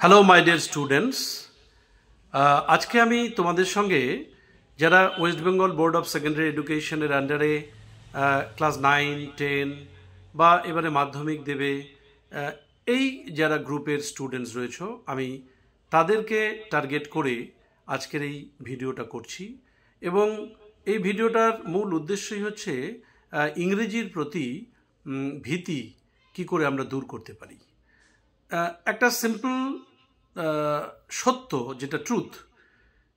Hello my dear students, আজকে আমি তোমাদের সঙ্গে যারা West Bengal board of secondary এডুকেশনের আন্ডারে ক্লাস 9, 10 বা এবারে মাধ্যমিক দেবে, এই যারা গ্রুপের স্টুডেন্টস রয়েছে, আমি তাদেরকে টার্গেট করে আজকের এই ভিডিওটা করছি। এবং এই ভিডিওটার মূল উদ্দেশ্যই হচ্ছে ইংরেজির প্রতি ভীতি কি করে আমরা দূর করতে পারি। একটা সিম্পল সত্য যেটা ট্রুথ,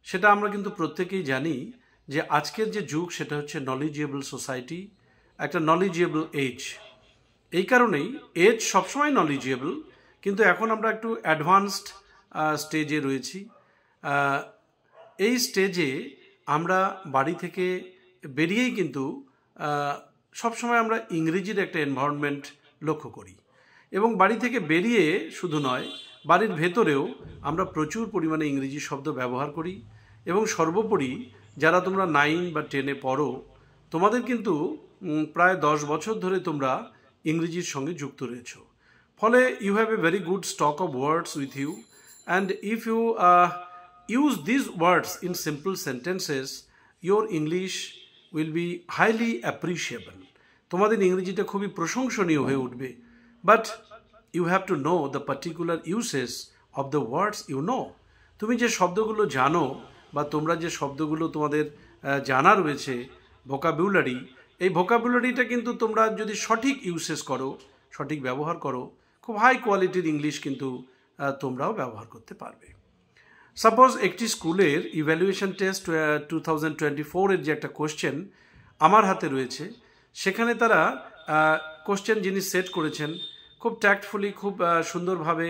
সেটা আমরা কিন্তু প্রত্যেকেই জানি যে আজকের যে যুগ সেটা হচ্ছে নলেজেবল সোসাইটি, একটা নলেজেবল এজ। এই কারণেই এজ সবসময় নলেজেবল, কিন্তু এখন আমরা একটু অ্যাডভান্সড স্টেজে রয়েছি। এই স্টেজে আমরা বাড়ি থেকে বেরিয়েই কিন্তু সবসময় আমরা ইংরেজির একটা এনভায়রনমেন্ট লক্ষ্য করি, এবং বাড়ি থেকে বেরিয়ে শুধু নয়, বাড়ির ভেতরেও আমরা প্রচুর পরিমাণে ইংরেজি শব্দ ব্যবহার করি। এবং সর্বোপরি যারা তোমরা 9 বা 10-এ পড়ো, তোমাদের কিন্তু প্রায় 10 বছর ধরে তোমরা ইংরেজির সঙ্গে যুক্ত রয়েছো। ফলে you have a very good stock of words with you, and if you use this words in simple sentences, your English will be highly appreciable. তোমাদের ইংরেজিটা খুবই প্রশংসনীয় হয়ে উঠবে। But you have to know the particular uses of the words you know. তুমি যে শব্দগুলো জানো বা তোমরা যে শব্দগুলো তোমাদের জানা রয়েছে, ভোকাবুলারি, এই ভোকাবুলারিটা কিন্তু তোমরা যদি সঠিক ইউসেস করো, সঠিক ব্যবহার করো, খুব হাই কোয়ালিটির ইংলিশ কিন্তু তোমরাও ব্যবহার করতে পারবে। সাপোজ একটি স্কুলের ইভ্যালুয়েশন টেস্ট 2024-এর যে একটা কোশ্চেন আমার হাতে রয়েছে, সেখানে তারা কোশ্চেন যিনি সেট করেছেন, খুব ট্যাক্টফুলি, খুব সুন্দরভাবে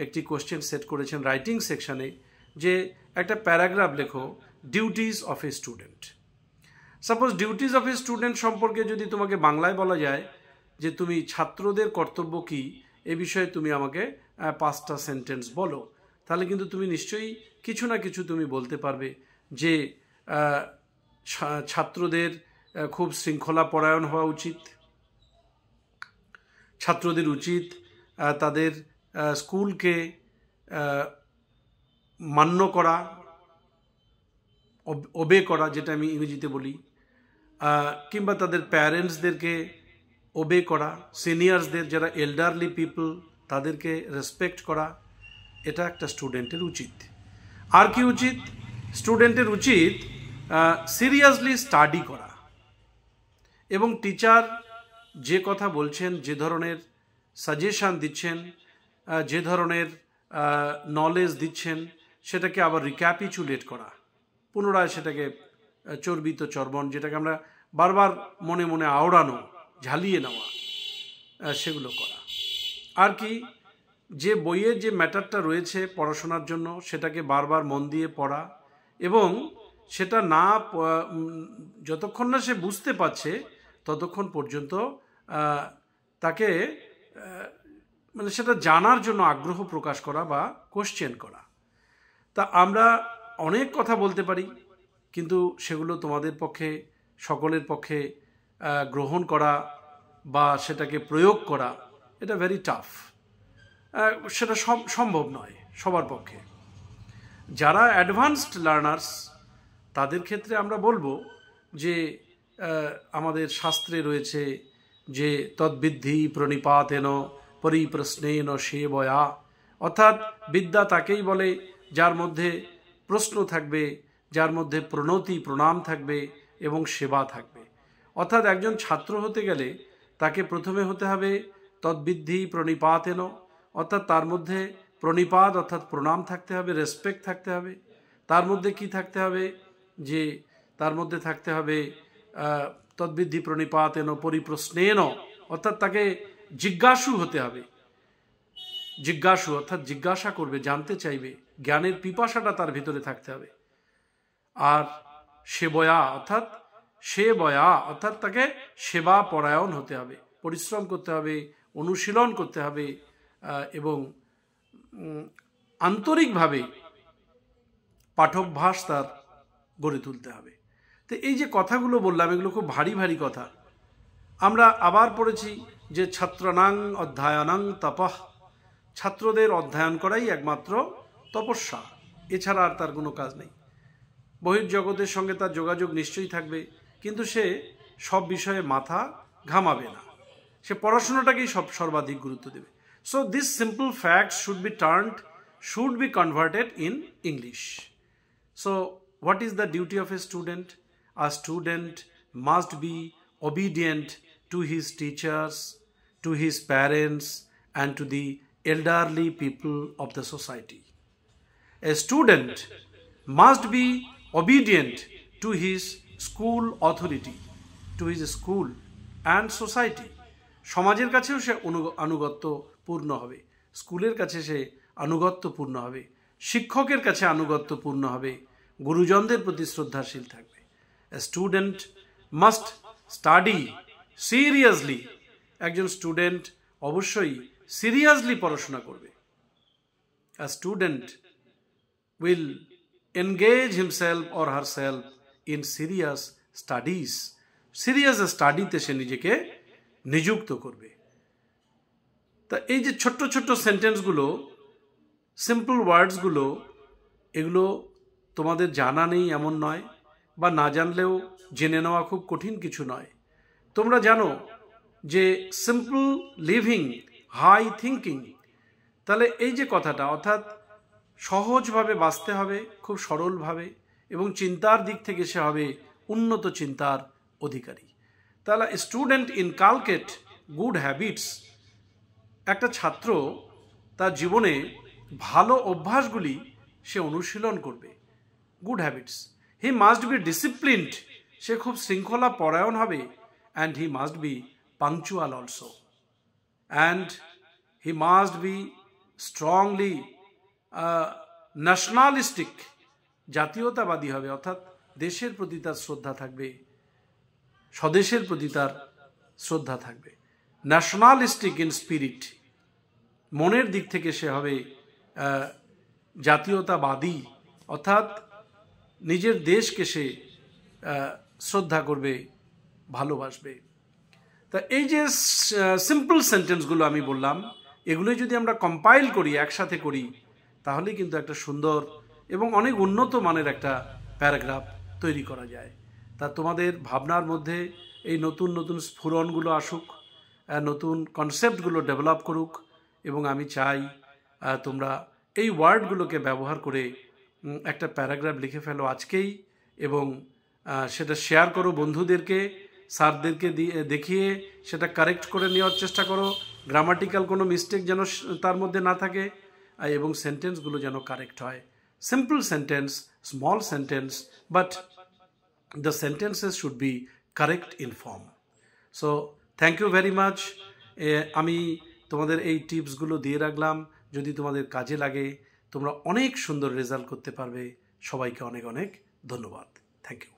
একটি কোশ্চেন সেট করেছেন রাইটিং সেকশানে, যে একটা প্যারাগ্রাফ লেখো duties of a student. Suppose duties of a student সম্পর্কে যদি তোমাকে বাংলায় বলা যায় যে তুমি ছাত্রদের কর্তব্য কী, এ বিষয়ে তুমি আমাকে 5টা সেন্টেন্স বলো, তাহলে কিন্তু তুমি নিশ্চয়ই কিছু না কিছু তুমি বলতে পারবে যে ছাত্রদের খুব শৃঙ্খলা পরায়ণ হওয়া উচিত, ছাত্রদের উচিত তাদের স্কুলকে মান্য করা, ওবে করা, যেটা আমি ইংরেজিতে বলি, কিংবা তাদের প্যারেন্টসদেরকে ওবে করা, সিনিয়রসদের যারা এল্ডারলি পিপল তাদেরকে রেসপেক্ট করা, এটা একটা স্টুডেন্টের উচিত। আর কি উচিত? স্টুডেন্টের উচিত সিরিয়াসলি স্টাডি করা, এবং টিচার যে কথা বলছেন, যে ধরনের সাজেশান দিচ্ছেন, যে ধরনের নলেজ দিচ্ছেন, সেটাকে আবার রিক্যাপিচুলেট করা, পুনরায় সেটাকে চর্বিত চর্বণ, যেটাকে আমরা বারবার মনে মনে আওড়ানো, ঝালিয়ে নেওয়া, সেগুলো করা। আর কি, যে বইয়ের যে ম্যাটারটা রয়েছে পড়াশোনার জন্য, সেটাকে বারবার মন দিয়ে পড়া, এবং সেটা না যতক্ষণ না সে বুঝতে পারছে ততক্ষণ পর্যন্ত তাকে মানে সেটা জানার জন্য আগ্রহ প্রকাশ করা বা কোশ্চেন করা। তা আমরা অনেক কথা বলতে পারি, কিন্তু সেগুলো তোমাদের পক্ষে, সকলের পক্ষে গ্রহণ করা বা সেটাকে প্রয়োগ করা, এটা ভেরি টাফ। সেটা সম্ভব নয় সবার পক্ষে। যারা অ্যাডভান্সড লার্নার্স, তাদের ক্ষেত্রে আমরা বলবো যে আমাদের শাস্ত্রে রয়েছে যে তদ্বিদ্ধি প্রণিপাতেন পরিপ্রশ্নেন সেবয়া, অর্থাৎ বিদ্যা তাকেই বলে যার মধ্যে প্রশ্ন থাকবে, যার মধ্যে প্রণতি প্রণাম থাকবে এবং সেবা থাকবে। অর্থাৎ একজন ছাত্র হতে গেলে তাকে প্রথমে হতে হবে তদ্বিদ্ধি প্রণিপাতেন, অর্থাৎ তার মধ্যে প্রণিপাত অর্থাৎ প্রণাম থাকতে হবে, রেসপেক্ট থাকতে হবে। তার মধ্যে কি থাকতে হবে? যে তার মধ্যে থাকতে হবে তদ্বিদ্ধি প্রণিপাতেন পরিপ্রশ্নেন, অর্থাৎ তাকে জিজ্ঞাসু হতে হবে। জিজ্ঞাসু অর্থাৎ জিজ্ঞাসা করবে, জানতে চাইবে, জ্ঞানের পিপাসাটা তার ভিতরে থাকতে হবে। আর সেবয়া অর্থাৎ তাকে সেবা পরায়ণ হতে হবে, পরিশ্রম করতে হবে, অনুশীলন করতে হবে, এবং আন্তরিকভাবে পাঠভ্যাস তার গড়ে তুলতে হবে। তো এই যে কথাগুলো বললাম, এগুলো খুব ভারী ভারী কথা। আমরা আবার পড়েছি যে ছাত্রানাং অধ্যায়ানাং তপঃ, ছাত্রদের অধ্যয়ন করাই একমাত্র তপস্যা, এছাড়া আর তার কোনো কাজ নেই। বহির্জগতের সঙ্গে তার যোগাযোগ নিশ্চয়ই থাকবে, কিন্তু সে সব বিষয়ে মাথা ঘামাবে না, সে পড়াশোনাটাকেই সর্বাধিক গুরুত্ব দেবে। So this simple fact should be converted in English. So what is the duty of a student? A student must be obedient to his teachers, to his parents, and to the elderly people of the society. A student must be obedient to his school authority, to his school and society. সমাজের কাছেও সে আনুগত্যপূর্ণ হবে, স্কুলের কাছে সে আনুগত্যপূর্ণ হবে, শিক্ষকের কাছে আনুগত্যপূর্ণ হবে, গুরুজনদের প্রতি শ্রদ্ধাশীল থাকবে। A student must study seriously, একজন স্টুডেন্ট অবশ্যই সিরিয়াসলি পড়াশোনা করবে। A student will engage himself or herself in serious studies, serious স্টাডিতে সে নিজেকে নিযুক্ত করবে। তা এই যে ছোট্ট ছোট্ট সেন্টেন্সগুলো, সিম্পল ওয়ার্ডসগুলো, এগুলো তোমাদের জানা নেই এমন নয়, বা না জানলেও জেনে নেওয়া খুব কঠিন কিছু নয়। তোমরা জানো যে সিম্পল লিভিং, হাই থিঙ্কিং, তাহলে এই যে কথাটা, অর্থাৎ সহজভাবে বাঁচতে হবে, খুব সরলভাবে, এবং চিন্তার দিক থেকে সে হবে উন্নত চিন্তার অধিকারী। তাহলে স্টুডেন্ট ইনকালকেট গুড হ্যাবিটস, একটা ছাত্র তার জীবনে ভালো অভ্যাসগুলি সে অনুশীলন করবে, good habits. He must be disciplined, সে খুব শৃঙ্খলা পরায়ণ হবে, and he must be punctual also, and he must be strongly nationalistic, জাতীয়তাবাদী হবে, অর্থাৎ দেশের প্রতি তার শ্রদ্ধা থাকবে, স্বদেশের প্রতি তার শ্রদ্ধা থাকবে। ন্যাশনালিস্টিক ইন স্পিরিট, মনের দিক থেকে সে হবে জাতীয়তাবাদী, অর্থাৎ নিজের দেশকে সে শ্রদ্ধা করবে, ভালোবাসবে। তা এই যে সিম্পল সেন্টেন্সগুলো আমি বললাম, এগুলোই যদি আমরা কম্পাইল করি, একসাথে করি, তাহলেই কিন্তু একটা সুন্দর এবং অনেক উন্নত মানের একটা প্যারাগ্রাফ তৈরি করা যায়। তা তোমাদের ভাবনার মধ্যে এই নতুন নতুন স্ফুরণগুলো আসুক, নতুন কনসেপ্টগুলো ডেভেলপ করুক, এবং আমি চাই তোমরা এই ওয়ার্ডগুলোকে ব্যবহার করে একটা প্যারাগ্রাফ লিখে ফেলো আজকেই, এবং সেটা শেয়ার করো বন্ধুদেরকে, স্যারদেরকে দেখিয়ে সেটা কারেক্ট করে নেওয়ার চেষ্টা করো, গ্রামাটিক্যাল কোনো মিস্টেক যেন তার মধ্যে না থাকে, এবং সেন্টেন্সগুলো যেন কারেক্ট হয়। Simple sentence, small sentence, but the sentences should be correct in form. So thank you very much. আমি তোমাদের এই টিপসগুলো দিয়ে রাখলাম, যদি তোমাদের কাজে লাগে তোমরা অনেক সুন্দর রেজাল্ট করতে পারবে। সবাইকে অনেক অনেক ধন্যবাদ। Thank you.